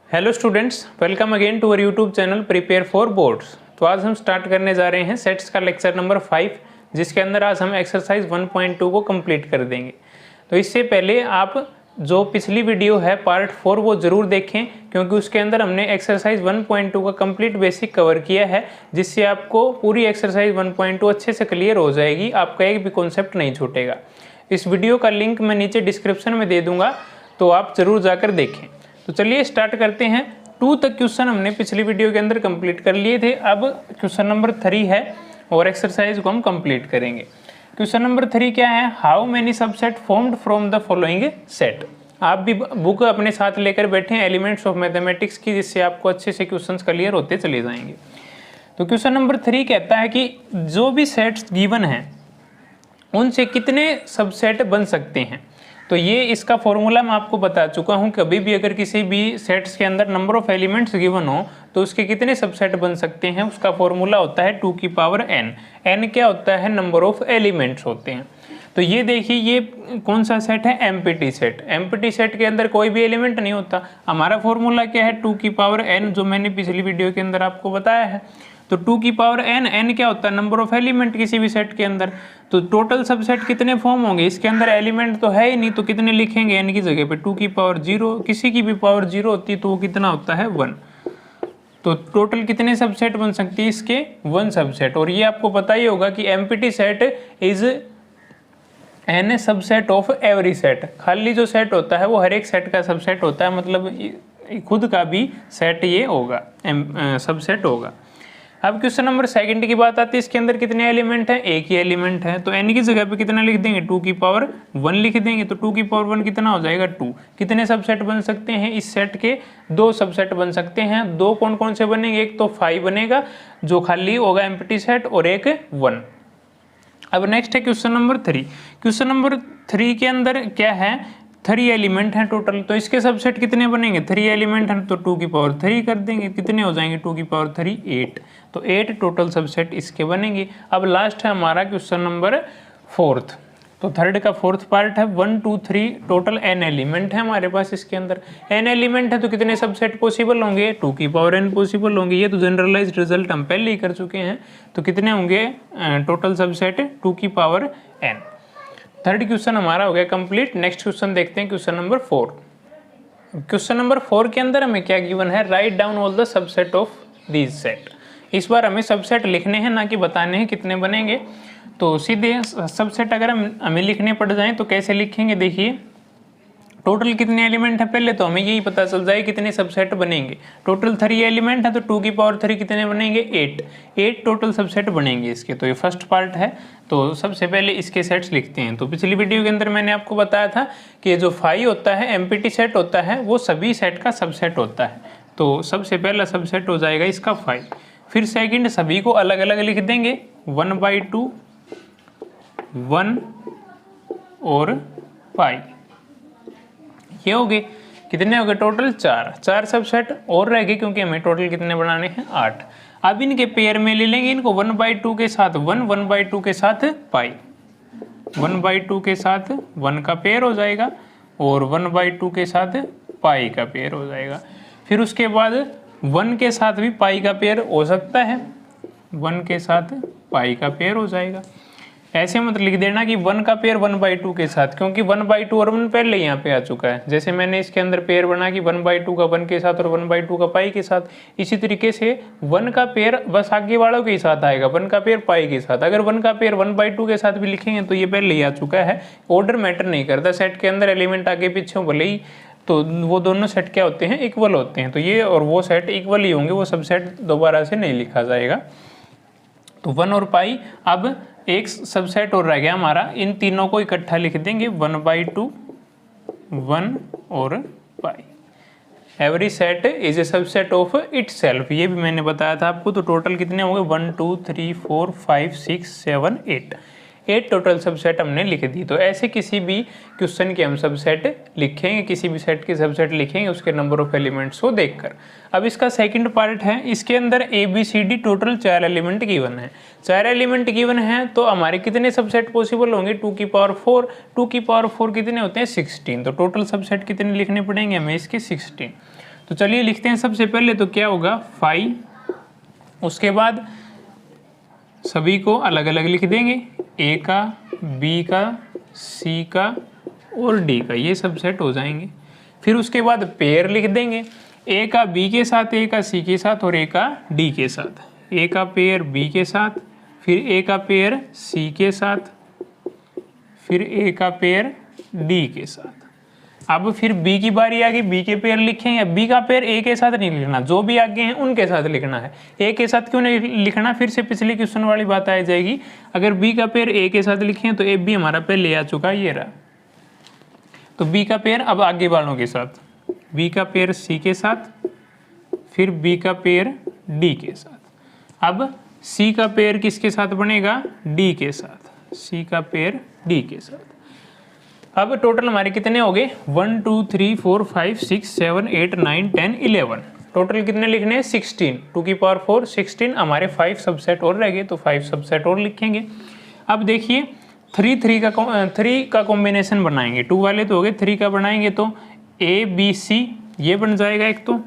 Hello students, welcome again to our YouTube channel prepare for boards. तो आज हम start करने जा रहे हैं सेट्स का लेक्चर नंबर 5, जिसके अंदर आज हम एक्सरसाइज 1.2 को कंप्लीट कर देंगे। तो इससे पहले आप जो पिछली वीडियो है पार्ट 4 वो ज़रूर देखें, क्योंकि उसके अंदर हमने एक्सरसाइज 1.2 का कंप्लीट बेसिक कवर किया है, जिससे आपको पूरी एक्सरसाइज 1.2 अच्छे से क्लियर हो जाएगी, आपका एक भी कॉन्सेप्ट नहीं छूटेगा। इस वीडियो का लिंक मैं नीचे डिस्क्रिप्शन में दे दूँगा, तो आप ज़रूर जाकर देखें। तो चलिए स्टार्ट करते हैं। 2 तक क्वेश्चन हमने पिछली वीडियो के अंदर कंप्लीट कर लिए थे। अब क्वेश्चन नंबर 3 है और एक्सरसाइज को हम कंप्लीट करेंगे। क्वेश्चन नंबर 3 क्या है? How many subset formed from the following set. आप भी बुक अपने साथ लेकर बैठे हैं एलिमेंट्स ऑफ मैथमेटिक्स की, जिससे आपको अच्छे से क्वेश्चंस क्लियर होते चले जाएंगे। तो क्वेश्चन नंबर 3 कहता है कि जो भी सेट्स गिवन हैं उनसे कितने सबसेट बन सकते हैं। तो ये इसका फॉर्मूला मैं आपको बता चुका हूँ। कभी भी अगर किसी भी सेट्स के अंदर नंबर ऑफ एलिमेंट्स गिवन हो तो उसके कितने सबसेट बन सकते हैं, उसका फॉर्मूला होता है 2 की पावर n। n क्या होता है? नंबर ऑफ एलिमेंट्स होते हैं। तो ये देखिए, ये कौन सा सेट है? Empty set. एम्प्टी सेट के अंदर कोई भी एलिमेंट नहीं होता। हमारा फॉर्मूला क्या है? 2 की पावर n, जो मैंने पिछली वीडियो के अंदर आपको बताया है। तो 2 की पावर n क्या होता है? नंबर ऑफ एलिमेंट किसी भी सेट के अंदर। तो टोटल सबसेट कितने फॉर्म होंगे? इसके अंदर एलिमेंट तो है ही नहीं, तो कितने लिखेंगे n की जगह पे? 2 की पावर 0। किसी की भी पावर 0 होती है तो वो कितना होता है? 1। तो टोटल कितने सबसेट बन सकती है इसके? 1 सबसेट। और ये आपको पता ही होगा कि empty set is an subset of every set. खाली जो सेट होता है वो हर एक सेट का सबसेट होता है, मतलब खुद का भी सेट ये होगा, सबसेट होगा। अब क्वेश्चन नंबर 2 की बात आती है, इसके अंदर कितने एलिमेंट हैं? एक ही एलिमेंट है। तो n की जगह पे कितना लिख देंगे? 2 की पावर 1 लिख देंगे। तो 2 की पावर 1 कितना हो जाएगा? 2। कितने सबसेट बन सकते हैं इस सेट के? 2 सबसेट बन सकते हैं। 2 कौन कौन से बनेंगे? एक तो 5 बनेगा जो खाली होगा एम्प्टी सेट, और एक 1। अब नेक्स्ट है क्वेश्चन नंबर 3। क्वेश्चन नंबर 3 के अंदर क्या है? 3 एलिमेंट हैं टोटल। तो इसके सबसेट कितने बनेंगे? 3 एलिमेंट हैं तो 2 की पावर 3 कर देंगे। कितने हो जाएंगे? 2 की पावर 3 8। तो 8 टोटल सबसेट इसके बनेंगे। अब लास्ट है हमारा क्वेश्चन नंबर 4। तो थर्ड का 4th पार्ट है 1 2 3, टोटल n एलिमेंट है हमारे पास इसके अंदर। n एलिमेंट है तो कितने सबसेट पॉसिबल होंगे? 2 की पावर n पॉसिबल होंगे। ये तो जनरलाइज्ड रिजल्ट हम पहले ही कर चुके हैं। तो कितने होंगे टोटल सबसेट? 2 की पावर n। थर्ड क्वेश्चन हमारा हो गया कंप्लीट। नेक्स्ट क्वेश्चन देखते हैं, क्वेश्चन नंबर 4। क्वेश्चन नंबर 4 के अंदर हमें क्या गिवन है? Write down all the subset of these set. इस बार हमें सबसेट लिखने हैं, ना कि बताने हैं कितने बनेंगे। तो सीधे सबसेट अगर हमें लिखने पड़ जाएं तो कैसे लिखेंगे? देखिए, टोटल कितने एलिमेंट है पहले तो हमें यही पता चल जाए कितने सबसेट बनेंगे। टोटल 3 एलिमेंट है तो 2 की पावर 3 कितने बनेंगे? 8 टोटल सबसेट बनेंगे इसके। तो ये फर्स्ट पार्ट है। तो सबसे पहले इसके सेट्स लिखते हैं। तो पिछली वीडियो के अंदर मैंने आपको बताया था कि जो 5 होता है एम्प्टी सेट होता है, वो सभी सेट का सबसेट होता है। तो सबसे पहला सबसेट हो जाएगा इसका 5। फिर सेकंड सभी को अलग अलग लिख देंगे, 1/2, 1 और पाई। ये हो गए। कितने हो गए? टोटल 4 सबसेट और रह गए, क्योंकि हमें टोटल कितने बनाने हैं? 8। अब इनके पेयर में ले लेंगे इनको, 1/2 के साथ 1, 1/2 के साथ पाई। 1/2 के साथ 1 का पेयर हो जाएगा और 1/2 के साथ पाई का पेयर हो जाएगा। फिर उसके बाद 1 के साथ भी पाई का पेयर हो सकता है, 1 के साथ पाई का पेयर हो जाएगा। ऐसे मत लिख देना कि 1 का पेयर 1/2 के साथ, क्योंकि 1/2 और 1 पहले यहाँ पे आ चुका है। जैसे मैंने इसके अंदर पेयर बना कि 1/2 का 1 के साथ और 1/2 का पाई के साथ, इसी तरीके से 1 का पेयर बस आगे वालों के साथ आएगा, 1 का पेयर पाई के साथ। अगर 1 का पेयर 1/2 के साथ भी लिखेंगे तो ये पहले ही आ चुका है। ऑर्डर मैटर नहीं करता, सेट के अंदर एलिमेंट आगे पीछे भले ही, तो वो दोनों सेट क्या होते हैं? इक्वल होते हैं। तो ये और वो सेट इक्वल ही होंगे, वो सबसेट दोबारा से नहीं लिखा जाएगा। तो 1 और पाई। अब एक सबसेट और रह गया हमारा, इन तीनों को इकट्ठा लिख देंगे, 1/2, 1 और pi. Every set is a subset of itself. ये भी मैंने बताया था आपको। तो टोटल कितने होंगे? 1 2 3 4 5 6 7 8 टोटल सबसेट हमने लिख दी। तो ऐसे किसी भी क्वेश्चन के हम सबसेट लिखेंगे, किसी भी सेट के सबसेट लिखेंगे उसके नंबर ऑफ एलिमेंट्स को देखकर। अब इसका सेकंड पार्ट है, इसके अंदर ABCD टोटल 4 एलिमेंट गिवन है। 4 एलिमेंट गिवन है तो हमारे कितने सबसेट पॉसिबल होंगे? 2 की पावर 4। 2 की पावर 4 कितने होते हैं? 16। तो टोटल सबसेट कितने लिखने पड़ेंगे हमें इसके? 16। तो चलिए लिखते हैं सबसे पहले, तो क्या होगा फाई, उसके बाद सभी को अलग अलग लिख देंगे, ए का, बी का, सी का और डी का, ये सब सेट हो जाएंगे। फिर उसके बाद पेयर लिख देंगे, ए का बी के साथ, ए का सी के साथ और ए का डी के साथ। ए का पेयर बी के साथ, फिर ए का पेयर सी के साथ, फिर ए का पेयर डी के साथ। अब फिर बी की बारी आ गई, बी के पेयर लिखेंगे। बी का पेयर ए के साथ नहीं लिखना, जो भी आगे हैं उनके साथ लिखना है। ए के साथ क्यों नहीं लिखना, फिर से पिछले क्वेश्चन वाली बात आ जाएगी। अगर बी का पेयर ए के साथ लिखें तो ए बी हमारा पहले आ चुका, ये रहा। तो बी का पेयर अब आगे वालों के साथ, बी का पेयर सी के साथ, फिर बी का पेयर डी के साथ। अब सी का पेयर किसके साथ बनेगा, डी के साथ, सी का पेयर डी के साथ। अब टोटल हमारे कितने हो गए, 1 2 3 4 5 6 7 8 9 10 11। टोटल कितने लिखने हैं, 16, 2 की पावर 4 16। हमारे 5 सबसेट और रह गए, तो 5 सबसेट और लिखेंगे। अब देखिए 3 का कॉम्बिनेशन बनाएंगे, 2 वाले तो हो गए, 3 का बनाएंगे तो ए बी सी ये बन जाएगा एक, तो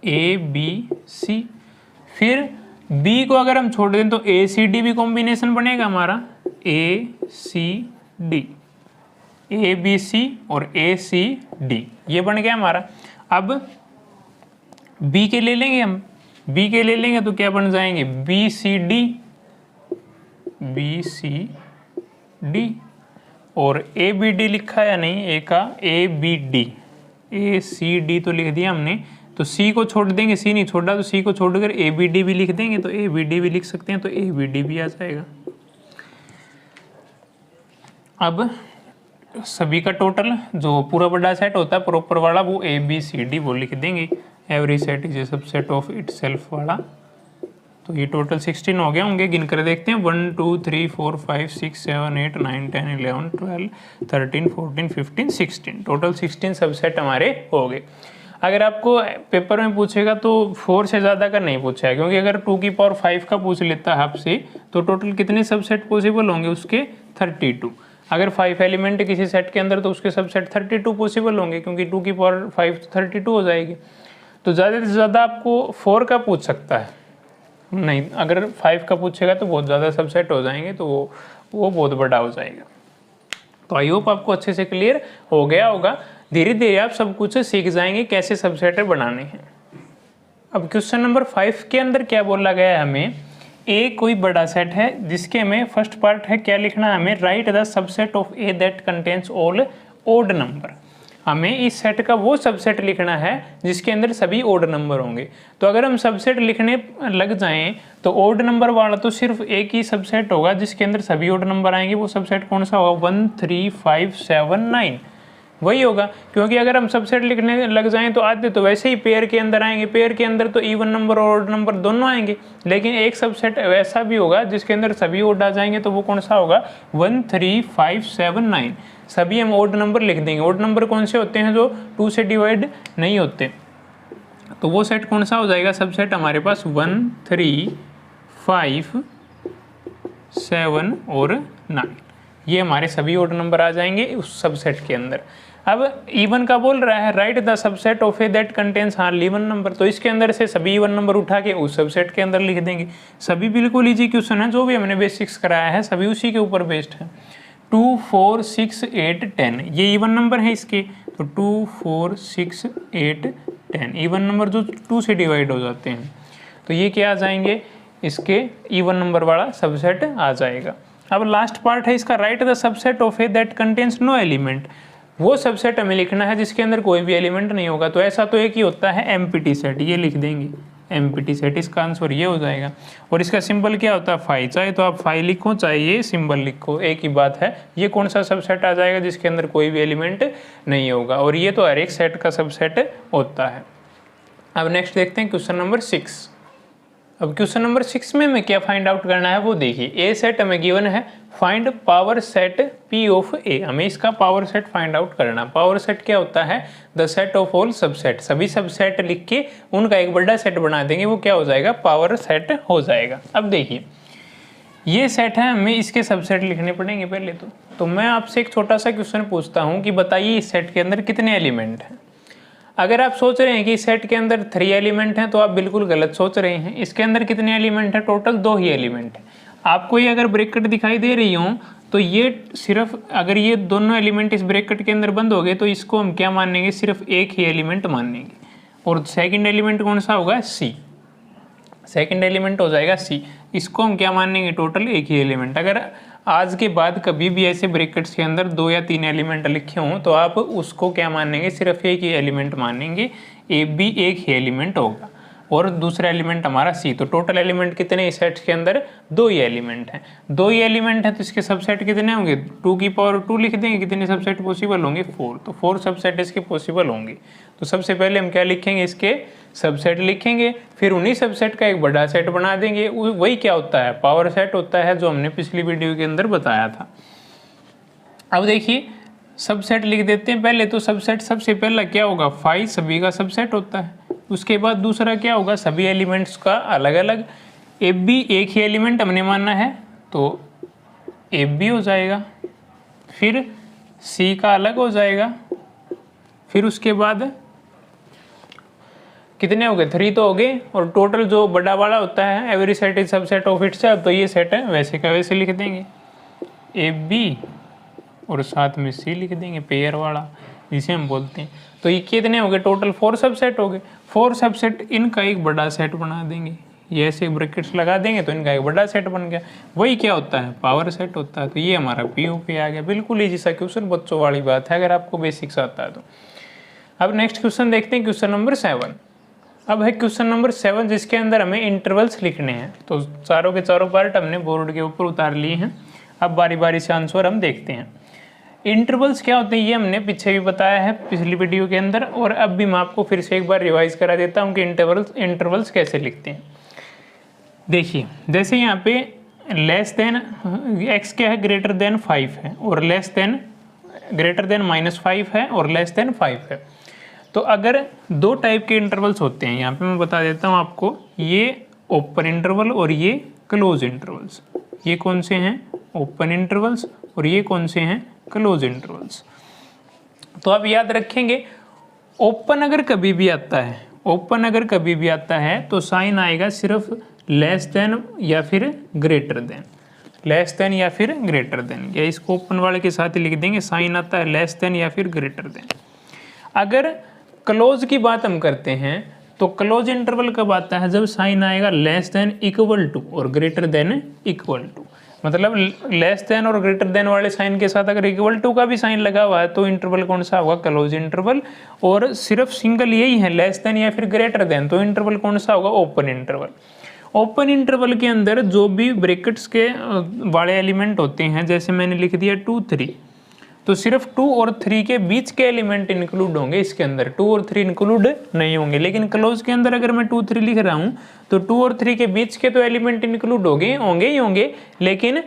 ए बी सी। फिर बी को अगर हम छोड़ दें तो ए सी डी भी कॉम्बिनेशन बनेगा हमारा, ए C D, A B C और ए सी डी, ये बन गया हमारा। अब बी के ले लेंगे हम, बी के ले लेंगे तो क्या बन जाएंगे, B C D, B C D. और ए बी डी लिखा है या नहीं, ए का A B D, A C D तो लिख दिया हमने, तो सी को छोड़ देंगे, सी नहीं छोड़ा तो सी को छोड़कर ए बी डी भी लिख देंगे, तो ए बी डी भी लिख सकते हैं, तो ए बी डी भी आ जाएगा। अब सभी का टोटल जो पूरा बड़ा सेट होता है प्रॉपर वाला, वो ए बी सी डी वो लिख देंगे, every set is a subset of itself वाला। तो ये टोटल 16 हो गया होंगे, गिन कर देखते हैं, 1 2 3 4 5 6 7 8 9 10 11 12 13 14 15 16, टोटल 16 सबसेट हमारे हो गए। अगर आपको पेपर में पूछेगा तो 4 से ज़्यादा का नहीं पूछा है, क्योंकि अगर 2 की पावर 5 का पूछ लेता है आपसे तो टोटल कितने सबसेट पॉसिबल होंगे उसके, 32। अगर 5 एलिमेंट किसी सेट के अंदर तो उसके सबसेट 32 पॉसिबल होंगे, क्योंकि 2 की पावर 5 तो 32 हो जाएगी। तो ज़्यादा से ज़्यादा आपको 4 का पूछ सकता है, नहीं अगर 5 का पूछेगा तो बहुत ज़्यादा सबसेट हो जाएंगे, तो वो बहुत बड़ा हो जाएगा। तो आई होप आपको अच्छे से क्लियर हो गया होगा। धीरे धीरे आप सब कुछ सीख जाएंगे कैसे सबसेट बनाने हैं। अब क्वेश्चन नंबर 5 के अंदर क्या बोला गया है हमें, ए कोई बड़ा सेट है जिसके हमें फर्स्ट पार्ट है क्या लिखना है हमें, write the subset of A that contains all odd number. हमें इस सेट का वो सबसेट लिखना है जिसके अंदर सभी ओड नंबर होंगे। तो अगर हम सबसेट लिखने लग जाएं तो ओड नंबर वाला तो सिर्फ एक ही सबसेट होगा जिसके अंदर सभी ओड नंबर आएंगे। वो सबसेट कौन सा होगा, 1 3 5 7 9 वही होगा। क्योंकि अगर हम सबसेट लिखने लग जाएं तो आधे तो वैसे ही पेयर के अंदर आएंगे, पेयर के अंदर तो इवन नंबर और ओड नंबर दोनों आएंगे। लेकिन एक सबसेट वैसा भी होगा जिसके अंदर सभी ओड आ जाएंगे, तो वो कौन सा होगा, 1 3 5 7 9 सभी हम ओड नंबर लिख देंगे। ओड नंबर कौन से होते हैं, जो 2 से डिवाइड नहीं होते। तो वो सेट कौन सा हो जाएगा, सबसेट हमारे पास 1 3 5 7 और 9, ये हमारे सभी ओड नंबर आ जाएंगे उस सबसेट के अंदर। अब इवन का बोल रहा है, right the subset of A that contains hardly even number, तो इसके अंदर से सभी इवन नंबर उठा के उस सबसेट के अंदर लिख देंगे। सभी बिल्कुल इजी क्वेश्चन है, जो भी हमने बेसिक्स कराया है सभी उसी के ऊपर बेस्ड है। 2 4 6 8 10 ये इवन नंबर है इसके, तो 2 4 6 8 10 इवन नंबर जो 2 से डिवाइड हो जाते हैं, तो ये क्या आ जाएंगे, इसके इवन नंबर वाला सबसेट आ जाएगा। अब लास्ट पार्ट है इसका, write the subset of A that contains no element, वो सबसेट हमें लिखना है जिसके अंदर कोई भी एलिमेंट नहीं होगा। तो ऐसा तो एक ही होता है एम्प्टी सेट, ये लिख देंगे एम्प्टी सेट, इसका आंसर ये हो जाएगा। और इसका सिंबल क्या होता है, फाई, चाहे तो आप फाई लिखो चाहे ये सिंबल लिखो एक ही बात है। ये कौन सा सबसेट आ जाएगा जिसके अंदर कोई भी एलिमेंट नहीं होगा, और ये तो हर एक सेट का सबसेट होता है। अब नेक्स्ट देखते हैं क्वेश्चन नंबर 6। अब क्वेश्चन नंबर 6 में हमें क्या फाइंड आउट करना है वो देखिए। ए सेट हमें गिवन है, find power set P of A, हमें इसका पावर सेट फाइंड आउट करना। पावर सेट क्या होता है, the set of all subset, सभी सबसेट लिख के उनका एक बड़ा सेट बना देंगे, वो क्या हो जाएगा, पावर सेट हो जाएगा। अब देखिए ये सेट है, हमें इसके सबसेट लिखने पड़ेंगे पहले तो मैं आपसे एक छोटा सा क्वेश्चन पूछता हूँ कि बताइए इस सेट के अंदर कितने एलिमेंट हैं। अगर आप सोच रहे हैं कि सेट के अंदर 3 एलिमेंट हैं तो आप बिल्कुल गलत सोच रहे हैं। इसके अंदर कितने एलिमेंट हैं? टोटल 2 ही एलिमेंट हैं। आपको ये अगर ब्रैकेट दिखाई दे रही हो तो ये सिर्फ अगर ये दोनों एलिमेंट इस ब्रैकेट के अंदर बंद हो गए तो इसको हम क्या मानेंगे? सिर्फ एक ही एलिमेंट मानेंगे। और सेकंड एलिमेंट कौन सा होगा? सी। सेकंड एलिमेंट हो जाएगा सी। इसको हम क्या मानेंगे? टोटल एक ही एलिमेंट। अगर आज के बाद कभी भी ऐसे ब्रैकेट्स के अंदर 2 या 3 एलिमेंट लिखे हों तो आप उसको क्या मानेंगे? सिर्फ एक ही एलिमेंट मानेंगे। ए बी एक ही एलिमेंट होगा और दूसरा एलिमेंट हमारा सी। तो टोटल एलिमेंट कितने इस सेट के अंदर? 2 ही एलिमेंट हैं। 2 ही एलिमेंट हैं तो इसके सबसेट कितने होंगे? 2 की पावर 2 लिख देंगे। कितने सबसेट पॉसिबल होंगे? 4। तो 4 सबसेट इसके पॉसिबल होंगे। तो सबसे पहले हम क्या लिखेंगे? इसके सबसेट लिखेंगे, फिर उन्हीं सबसेट का एक बड़ा सेट बना देंगे। वही क्या होता है? पावर सेट होता है, जो हमने पिछली वीडियो के अंदर बताया था। अब देखिए सबसेट लिख देते हैं पहले। तो सबसेट सबसे पहला क्या होगा? 5 सभी का सबसेट होता है। उसके बाद दूसरा क्या होगा? सभी एलिमेंट्स का अलग अलग। ए बी एक ही एलिमेंट हमने माना है तो ए बी हो जाएगा। फिर सी का अलग हो जाएगा। फिर उसके बाद कितने हो गए? 3 तो हो गए। और टोटल जो बड़ा वाला होता है every set is subset of itself, तो ये सेट है वैसे का वैसे लिख देंगे ए बी और साथ में सी लिख देंगे पेयर वाला जिसे हम बोलते हैं। तो ये कितने हो गए? टोटल 4 सबसेट हो गए। 4 सबसेट इनका एक बड़ा सेट बना देंगे। ये ऐसे ब्रैकेट्स लगा देंगे तो इनका एक बड़ा सेट बन गया। वही क्या होता है? पावर सेट होता है। तो ये हमारा पीओपी आ गया। बिल्कुल ईजी सा क्वेश्चन, बच्चों वाली बात है अगर आपको बेसिक्स आता है तो। अब नेक्स्ट क्वेश्चन देखते हैं, क्वेश्चन नंबर 7। अब है क्वेश्चन नंबर 7 जिसके अंदर हमें इंटरवल्स लिखने हैं। तो चारों के चारों पार्ट हमने बोर्ड के ऊपर उतार लिए हैं। अब बारी बारी से आंसर हम देखते हैं। इंटरवल्स क्या होते हैं ये हमने पीछे भी बताया है पिछली वीडियो के अंदर, और अब भी मैं आपको फिर से एक बार रिवाइज करा देता हूँ कि इंटरवल्स कैसे लिखते हैं। देखिए जैसे यहाँ पे लेस देन x क्या है? ग्रेटर देन 5 है, और लेस देन ग्रेटर देन -5 है, और लेस देन 5 है। तो अगर 2 टाइप के इंटरवल्स होते हैं, यहाँ पे मैं बता देता हूँ आपको, ये ओपन इंटरवल और ये क्लोज इंटरवल्स। ये कौन से हैं? Open intervals. और ये कौन से हैं? Close intervals. तो आप याद रखेंगे ओपन अगर कभी भी आता है, ओपन अगर कभी भी आता है तो साइन आएगा सिर्फ लेस देन या फिर ग्रेटर देन। लेस देन या फिर ग्रेटर देन, या इसको ओपन वाले के साथ ही लिख देंगे। साइन आता है लेस देन या फिर ग्रेटर देन। अगर क्लोज की बात हम करते हैं तो क्लोज इंटरवल कब आता है? जब साइन आएगा लेस देन इक्वल टू और ग्रेटर देन इक्वल टू। मतलब लेस देन और ग्रेटर देन वाले साइन के साथ अगर इक्वल टू का भी साइन लगा हुआ है तो इंटरवल कौन सा होगा? Close interval. और सिर्फ सिंगल यही है लेस देन या फिर ग्रेटर देन, तो इंटरवल कौन सा होगा? Open interval. ओपन इंटरवल के अंदर जो भी ब्रैकेट्स के वाले एलिमेंट होते हैं, जैसे मैंने लिख दिया 2 3, तो सिर्फ 2 और 3 के बीच के एलिमेंट इंक्लूड होंगे इसके अंदर। 2 और 3 इंक्लूड नहीं होंगे। लेकिन क्लोज के अंदर अगर मैं 2 3 लिख रहा हूं तो 2 और 3 के बीच के तो एलिमेंट इंक्लूड होंगे ही होंगे, लेकिन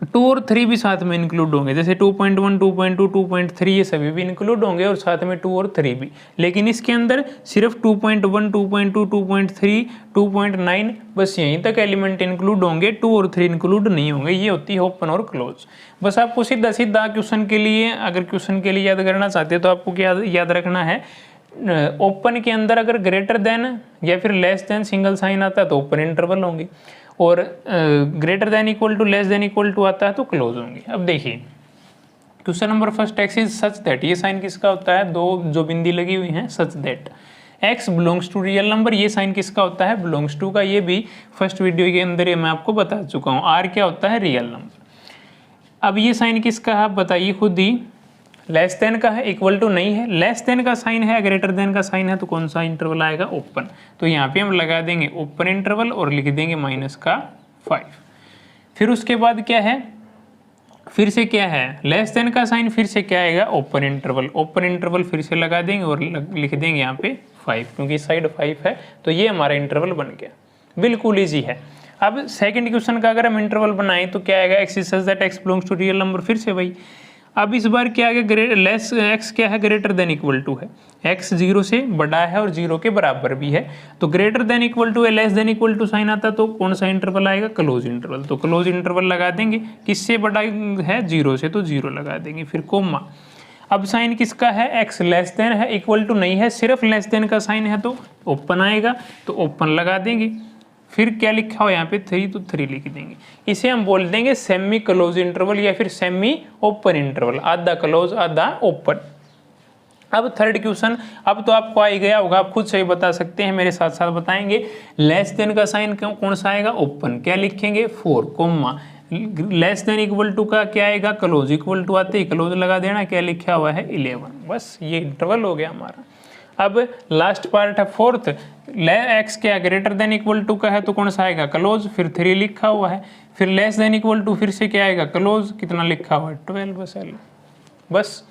2 और 3 भी साथ में इंक्लूड होंगे। जैसे 2.1 2.2 2.3 ये सभी भी इंक्लूड होंगे और साथ में 2 और 3 भी। लेकिन इसके अंदर सिर्फ 2.1 2.2 2.3 2.9 बस यहीं तक एलिमेंट इंक्लूड होंगे, 2 और 3 इंक्लूड नहीं होंगे। ये होती है ओपन और क्लोज। बस आपको सीधा सीधा क्वेश्चन के लिए, अगर क्वेश्चन के लिए याद करना चाहते हो तो आपको क्या याद रखना है? ओपन के अंदर अगर ग्रेटर देन या फिर लेस देन सिंगल साइन आता है तो ओपन इंटरवल होंगे, और greater than equal to less than equal to आता है तो क्लोज होंगे। अब देखिए question number first, x is such that, ये साइन किसका होता है? 2 जो बिंदी लगी हुई हैं, such that x belongs to real number, ये साइन किसका होता है? बिलोंग्स टू का। ये भी फर्स्ट वीडियो के अंदर ये मैं आपको बता चुका हूँ। आर क्या होता है? Real number. अब ये साइन किसका है आप बताइए खुद ही? लेस देन का है, इक्वल टू नहीं है। लेस देन का साइन है, ग्रेटर देन का साइन है, तो कौन सा इंटरवल आएगा? ओपन। तो यहाँ पे हम लगा देंगे ओपन इंटरवल और लिख देंगे -5। फिर उसके बाद क्या है? फिर से क्या है? लेस देन का साइन, फिर से क्या आएगा? Open interval. ओपन इंटरवल फिर से लगा देंगे और लिख देंगे यहाँ पे 5, क्योंकि साइड 5 है। तो ये हमारा इंटरवल बन गया। बिल्कुल ईजी है। अब सेकंड क्वेश्चन का अगर हम इंटरवल बनाएं तो क्या आएगा? X is such that x belongs to real number, फिर से वही। अब इस बार क्या है? लेस एक्स क्या है? ग्रेटर देन इक्वल टू है। एक्स 0 से बड़ा है और 0 के बराबर भी है, तो ग्रेटर देन इक्वल टू है, less than equal to sign आता तो कौन सा इंटरवल आएगा? Close interval. तो क्लोज इंटरवल लगा देंगे। किससे बड़ा है? 0 से, तो 0 लगा देंगे। फिर कोमा। अब साइन किसका है, x लेस देन है, इक्वल टू नहीं है, सिर्फ लेस देन का साइन है तो ओपन आएगा, तो ओपन लगा देंगे। फिर क्या लिखा हो यहाँ पे 3, तो 3 लिख देंगे। इसे हम बोल देंगे सेमी क्लोज इंटरवल या फिर सेमी ओपन इंटरवल, आधा क्लोज आधा ओपन। अब थर्ड क्वेश्चन, अब तो आपको आ ही गया होगा, आप खुद से ही बता सकते हैं, मेरे साथ साथ बताएंगे। लेस देन का साइन कौन सा आएगा, ओपन, क्या लिखेंगे 4 comma, less than equal to का क्या आएगा, क्लोज, इक्वल टू आते ही क्लोज लगा देना, क्या लिखा हुआ है 11। बस ये इंटरवल हो गया हमारा। अब लास्ट पार्ट है फोर्थ, एक्स क्या ग्रेटर देन इक्वल टू का है तो कौन सा आएगा, क्लोज, फिर 3 लिखा हुआ है, फिर लेस देन इक्वल टू फिर से क्या आएगा, क्लोज, कितना लिखा हुआ है 12, बस L। बस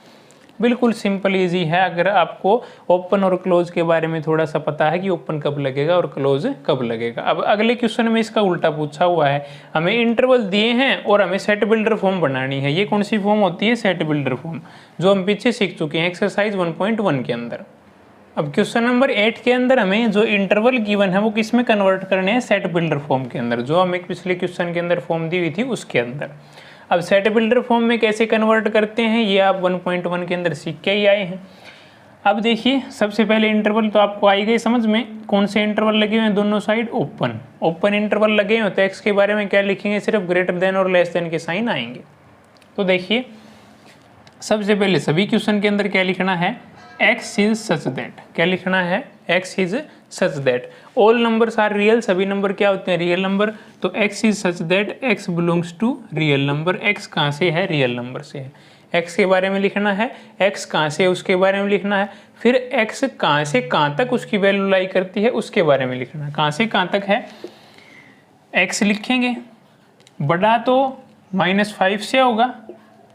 बिल्कुल सिंपल इजी है। अगर आपको ओपन और क्लोज के बारे में थोड़ा सा पता है कि ओपन कब लगेगा और क्लोज कब लगेगा। अब अगले क्वेश्चन में इसका उल्टा पूछा हुआ है, हमें इंटरवल दिए हैं और हमें सेट बिल्डर फॉर्म बनानी है। ये कौन सी फॉर्म होती है, सेट बिल्डर फॉर्म, जो हम पीछे सीख चुके हैं एक्सरसाइज 1.1 के अंदर। अब क्वेश्चन नंबर 8 के अंदर हमें जो इंटरवल गिवन है वो किस में कन्वर्ट करने हैं, सेट बिल्डर फॉर्म के अंदर, जो हमें पिछले क्वेश्चन के अंदर फॉर्म दी हुई थी उसके अंदर। अब सेट बिल्डर फॉर्म में कैसे कन्वर्ट करते हैं ये आप 1.1 के अंदर सीख के ही आए हैं। अब देखिए सबसे पहले इंटरवल तो आपको आई गई समझ में, कौन से इंटरवल लगे हुए हैं दोनों साइड, ओपन, ओपन इंटरवल लगे हुए तो एक्स के बारे में क्या लिखेंगे, सिर्फ ग्रेटर देन और लेस देन के साइन आएंगे। तो देखिए सबसे पहले सभी क्वेश्चन के अंदर क्या लिखना है, x इज सच दैट, क्या लिखना है, x is such that all numbers are real, सभी नंबर क्या होते हैं, रियल नंबर। तो x is such that x belongs to real number, x कहाँ से है, रियल नंबर से है। x के बारे में लिखना है, x कहाँ से है उसके बारे में लिखना है, फिर x कहाँ से कहाँ तक उसकी वैल्यू लाई करती है उसके बारे में लिखना है। कहाँ से कहाँ तक है, x लिखेंगे, बड़ा तो -5 से होगा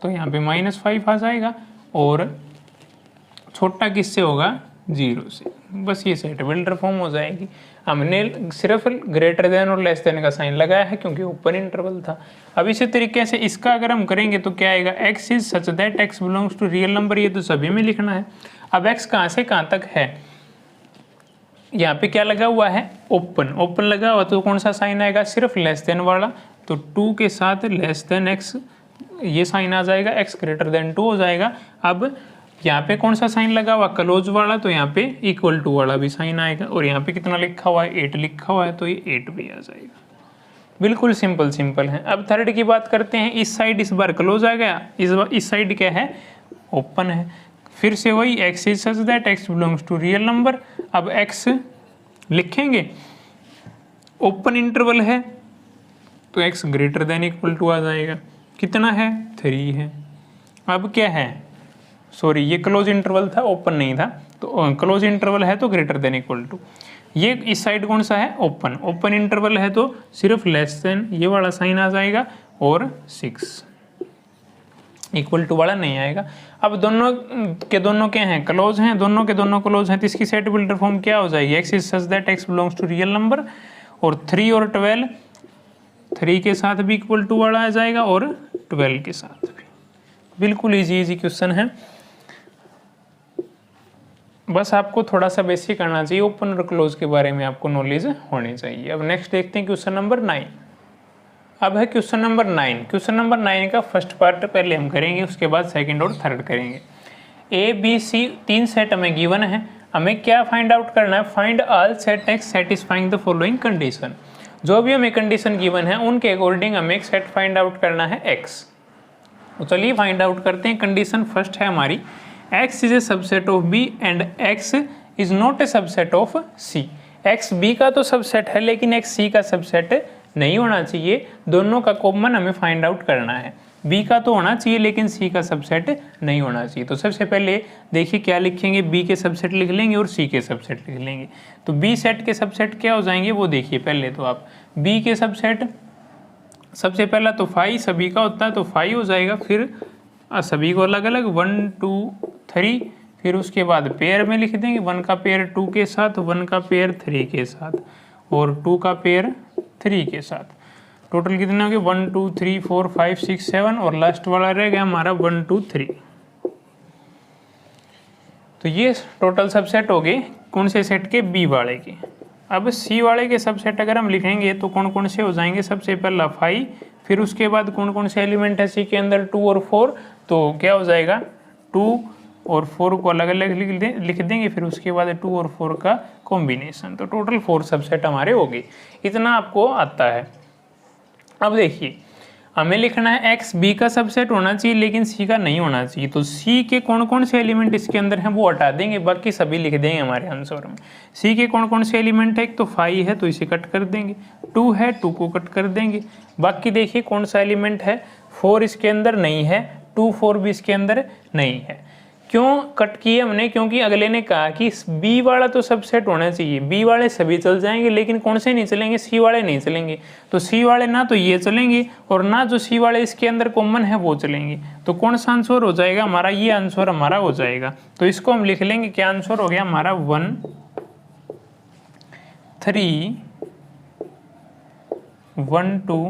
तो यहाँ पे -5 आ जाएगा, और छोटा किससे होगा, 0 से। बस ये सेट बिल्डर फॉर्म हो जाएगी। हमने सिर्फ ग्रेटर देन और लेस देन का साइन लगाया है क्योंकि ओपन इंटरवल था। अब इसी तरीके से इसका अगर हम करेंगे तो क्या आएगा, x is such that x belongs to real number, ये तो सभी में लिखना है। अब x कहाँ से कहाँ तक है, यहाँ पे क्या लगा हुआ है, ओपन, ओपन लगा हुआ तो कौन सा साइन आएगा, सिर्फ लेस देन वाला, तो 2 के साथ लेस देन x ये साइन आ जाएगा, x ग्रेटर देन 2 हो जाएगा। अब यहाँ पे कौन सा साइन लगा हुआ, क्लोज वाला, तो यहाँ पे इक्वल टू वाला भी साइन आएगा, और यहाँ पे कितना लिखा हुआ है, 8 लिखा हुआ है, तो ये 8 भी आ जाएगा। बिल्कुल सिंपल है। अब थर्ड की बात करते हैं, इस साइड इस बार क्लोज आ गया, इस साइड क्या है, ओपन है। फिर से वही x is such that x belongs to real number. अब x लिखेंगे, ओपन इंटरवल है तो x greater than equal to आ जाएगा, कितना है, 3 है। अब क्या है, सॉरी ये क्लोज इंटरवल था, ओपन नहीं था, तो क्लोज इंटरवल है तो ग्रेटर देन इक्वल टू, ये इस साइड कौन सा है, ओपन, ओपन इंटरवल है तो सिर्फ लेस देन ये वाला साइन आ जाएगा, और 6 इक्वल टू वाला नहीं आएगा। अब दोनों के दोनों क्या हैं, क्लोज हैं, दोनों के दोनों क्लोज हैं, तो इसकी सेट बिल्डर फॉर्म क्या हो जाएगी, x is such that x belongs to real number, और 3 और 12, 3 के साथ भी इक्वल टू वाला आ जाएगा और 12 के साथ भी। बिल्कुल इजी क्वेश्चन है, बस आपको थोड़ा सा बेसिक करना चाहिए, ओपन और क्लोज के बारे में आपको नॉलेज होनी चाहिए। अब नेक्स्ट देखते हैं क्वेश्चन नंबर 9। अब है क्वेश्चन नंबर 9। क्वेश्चन नंबर 9 का फर्स्ट पार्ट पहले हम करेंगे, उसके बाद सेकंड और थर्ड करेंगे। A B C 3 सेट हमें गिवन है, हमें क्या फाइंड आउट करना है, find all set x satisfying the following condition. जो भी हमें कंडीशन गिवन है उनके अकॉर्डिंग हमें एक सेट फाइंड आउट करना है x। तो चलिए फाइंड आउट करते हैं। कंडीशन फर्स्ट है हमारी, x is a subset of b and x is not a subset of c। x b का तो सबसेट है लेकिन x c का सबसेट नहीं होना चाहिए, दोनों का कॉमन हमें फाइंड आउट करना है। b का तो होना चाहिए लेकिन c का सबसेट नहीं होना चाहिए। तो सबसे पहले देखिए क्या लिखेंगे, b के सबसेट लिख लेंगे और c के सबसेट लिख लेंगे। तो b सेट के सबसेट क्या हो जाएंगे वो देखिए पहले, तो आप b के सबसेट सबसे पहला तो 5 सभी का होता है तो 5 हो जाएगा, फिर सभी को अलग अलग 1 2 3, फिर उसके बाद पेयर में लिख देंगे, 1 का पेयर 2 के साथ, 1 का पेयर 3 के साथ और 2 का पेयर 3 के साथ। टोटल कितने हो गए, 1 2 3 4 5 6 7 और लास्ट वाला रह गया हमारा 1 2 3। तो ये टोटल सबसेट हो गए कौन से सेट के, बी वाले के। अब सी वाले के सबसेट अगर हम लिखेंगे तो कौन कौन से हो जाएंगे, सबसे पहला 5, फिर उसके बाद कौन कौन से एलिमेंट है सी के अंदर 2 और 4, तो क्या हो जाएगा 2 और 4 को अलग अलग लिख देंगे, फिर उसके बाद 2 और 4 का कॉम्बिनेशन, तो टोटल 4 सबसेट हमारे हो गए। इतना आपको आता है। अब देखिए हमें लिखना है x b का सबसेट होना चाहिए लेकिन c का नहीं होना चाहिए, तो c के कौन कौन से एलिमेंट इसके अंदर हैं वो हटा देंगे, बाकी सभी लिख देंगे हमारे आंसर में। c के कौन कौन से एलिमेंट है, एक तो 5 है तो इसे कट कर देंगे, 2 है 2 को कट कर देंगे, बाकी देखिए कौन सा एलिमेंट है, 4 इसके अंदर नहीं है, 2 4 भी इसके अंदर नहीं है। क्यों कट किए हमने, क्योंकि अगले ने कहा कि बी वाला तो सबसेट होना चाहिए, बी वाले सभी चल जाएंगे लेकिन कौन से नहीं चलेंगे, सी वाले नहीं चलेंगे, तो सी वाले ना तो ये चलेंगे और ना जो सी वाले इसके अंदर कॉमन है वो चलेंगे, तो कौन सा आंसर हो जाएगा हमारा, ये आंसर हमारा हो जाएगा। तो इसको हम लिख लेंगे, क्या आंसर हो गया हमारा 1 3 1 2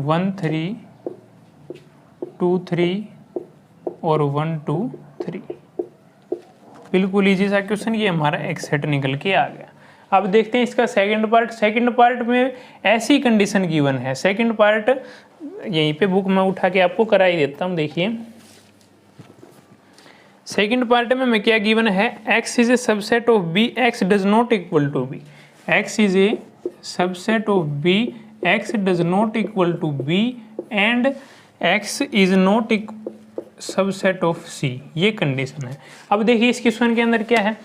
1 3 2 3 और 1 2 3। बिल्कुल इजी सा क्वेश्चन, ये हमारा एक सेट निकल के आ गया। अब देखते हैं इसका सेकंड पार्ट। सेकंड पार्ट में ऐसी कंडीशन गिवन है, सेकंड पार्ट यहीं पे बुक में उठा के आपको करा ही देता हूँ। देखिए सेकंड पार्ट में क्या गिवन है, x is a subset of b, x does not equal to b, x is a subset of b, x does not equal to b and x is not subset of c, ये condition है। अब देखिए इस question के अंदर क्या है,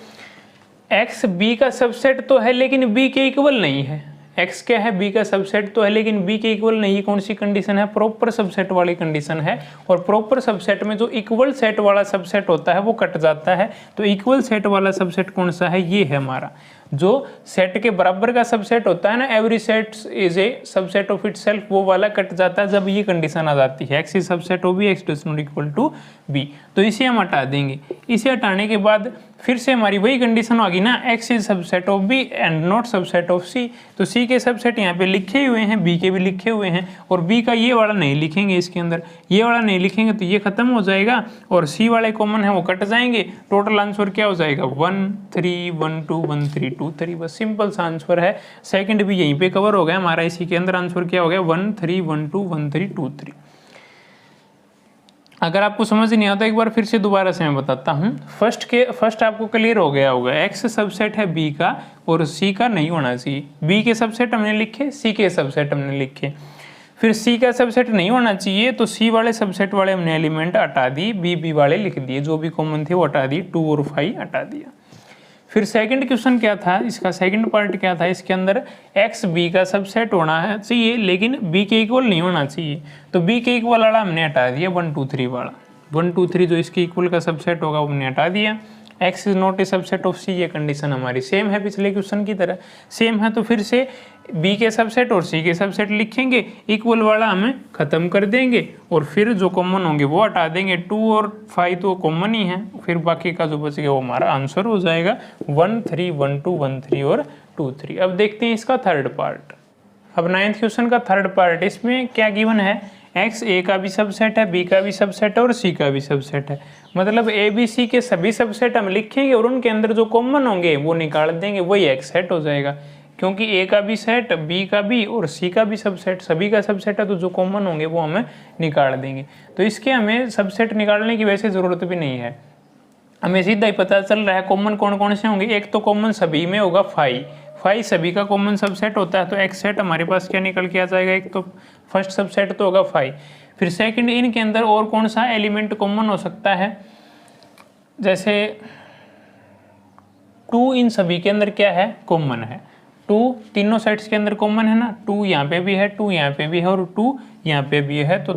x b का सबसेट तो है लेकिन b के इक्वल नहीं है, x क्या है b का सबसेट तो है लेकिन b के इक्वल नहीं। कौन सी कंडीशन है, प्रॉपर सबसेट वाली कंडीशन है, और प्रॉपर सबसेट में जो इक्वल सेट वाला सबसेट होता है वो कट जाता है, तो इक्वल सेट वाला सबसेट कौन सा है, ये है हमारा। जो सेट के बराबर का सबसेट होता है ना, every set is a subset of itself, वो वाला कट जाता है जब ये कंडीशन आ जाती है, x is subset of b, x does not equal to b, तो इसे हम हटा देंगे। इसे हटाने के बाद फिर से हमारी वही कंडीशन होगी ना, x is subset of b and not subset of c, तो c के सबसेट यहाँ पे लिखे हुए हैं, b के भी लिखे हुए हैं, और b का ये वाला नहीं लिखेंगे, इसके अंदर ये वाला नहीं लिखेंगे तो ये खत्म हो जाएगा, और c वाले कॉमन है वो कट जाएंगे। टोटल आंसर क्या हो जाएगा, 1 3 1 2 1 3 2 3, बस सिंपल सा आंसर है। सेकंड भी यहीं पे कवर हो गया हमारा, इसी के अंदर आंसर क्या हो गया 1 3 1 2 1 3 2 3। अगर आपको समझ नहीं आता एक बार फिर से दोबारा से मैं बताता हूँ। फर्स्ट आपको क्लियर हो गया होगा, x सबसेट है b का और c का नहीं होना चाहिए, b के सबसेट हमने लिखे, c के सबसेट हमने लिखे, फिर c का सबसेट नहीं होना चाहिए तो c वाले सबसेट वाले हमने एलिमेंट हटा दिए, b वाले लिख दिए, जो भी कॉमन थे वो हटा दिए, 2 और 5 हटा दिया। फिर सेकंड क्वेश्चन क्या था, इसका सेकंड पार्ट क्या था, इसके अंदर x b का सबसेट होना है चाहिए लेकिन b के इक्वल नहीं होना चाहिए, तो b के इक्वल वाला हमने हटा दिया, 1 2 3 वाला, 1 2 3 जो इसके इक्वल का सबसेट होगा वो हमने हटा दिया। x is not a subset of c, ये कंडीशन हमारी सेम है पिछले क्वेश्चन की तरह, सेम है, तो फिर से b के सबसेट और c के सबसेट लिखेंगे, इक्वल वाला हमें खत्म कर देंगे और फिर जो कॉमन होंगे वो हटा देंगे, 2 और 5 तो कॉमन ही है, फिर बाकी का जो बच गया वो हमारा आंसर हो जाएगा 1 3 1 2 1 3 और 2 3। अब देखते हैं इसका थर्ड पार्ट। अब 9th क्वेश्चन का थर्ड पार्ट, इसमें क्या गिवन है, x a का भी सबसेट है, b का भी सबसेट है और c का भी सबसेट है, मतलब a b c के सभी सबसेट हम लिखेंगे और उनके अंदर जो कॉमन होंगे वो निकाल देंगे, वही एक सेट हो जाएगा, क्योंकि a का भी सेट, b का भी और c का भी सबसेट, सभी का सबसेट है, तो जो कॉमन होंगे वो हमें निकाल देंगे। तो इसके हमें सबसेट निकालने की वैसे ज़रूरत भी नहीं है, हमें सीधा ही पता चल रहा है कॉमन कौन कौन से होंगे। एक तो कॉमन सभी में होगा 5 सभी का कॉमन सबसेट होता है, तो एक सेट हमारे पास क्या निकल के आ जाएगा, एक तो फर्स्ट सबसेट तो होगा 5, फिर सेकंड इनके अंदर और कौन सा एलिमेंट कॉमन हो सकता है, जैसे 2 इन सभी के अंदर क्या है, कॉमन है, 2 तीनों सेट्स के अंदर कॉमन है ना, 2 यहाँ पे भी है, 2 यहाँ पे भी है और 2 यहाँ पे भी है, तो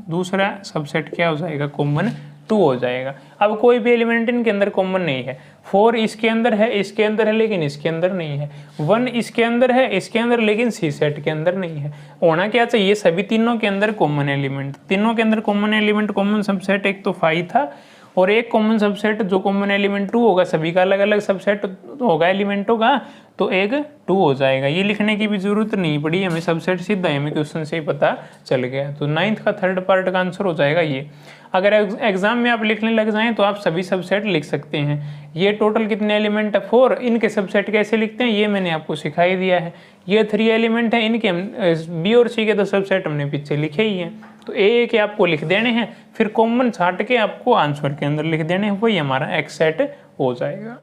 दूसरा सबसेट क्या हो जाएगा, कॉमन 2 हो जाएगा। अब कोई भी एलिमेंट इनके अंदर कॉमन नहीं है, 4 इसके अंदर है, इसके अंदर है लेकिन इसके अंदर नहीं है, 1 इसके अंदर है, इसके अंदर लेकिन सी सेट के अंदर नहीं है। होना क्या चाहिए, सभी तीनों के अंदर कॉमन एलिमेंट, तीनों के अंदर कॉमन एलिमेंट, कॉमन सबसेट एक तो 5 था और एक कॉमन सबसेट जो कॉमन एलिमेंट 2 होगा, सभी का अलग अलग सबसेट होगा, एलिमेंट होगा, तो एक 2 हो जाएगा। ये लिखने की भी जरूरत नहीं पड़ी हमें, सबसेट सीधा हमें क्वेश्चन से ही पता चल गया। तो 9th का थर्ड पार्ट का आंसर हो जाएगा ये। अगर एग्जाम में आप लिखने लग जाएं तो आप सभी सबसेट लिख सकते हैं। ये टोटल कितने एलिमेंट है 4, इनके सबसेट कैसे लिखते हैं ये मैंने आपको सिखाई दिया है। ये 3 एलिमेंट है, इनके हम बी और सी के तो सबसेट हमने पीछे लिखे ही हैं, तो ए के आपको लिख देने हैं, फिर कॉमन छाट के आपको आंसर के अंदर लिख देने हैं, वही हमारा एक्स सेट हो जाएगा।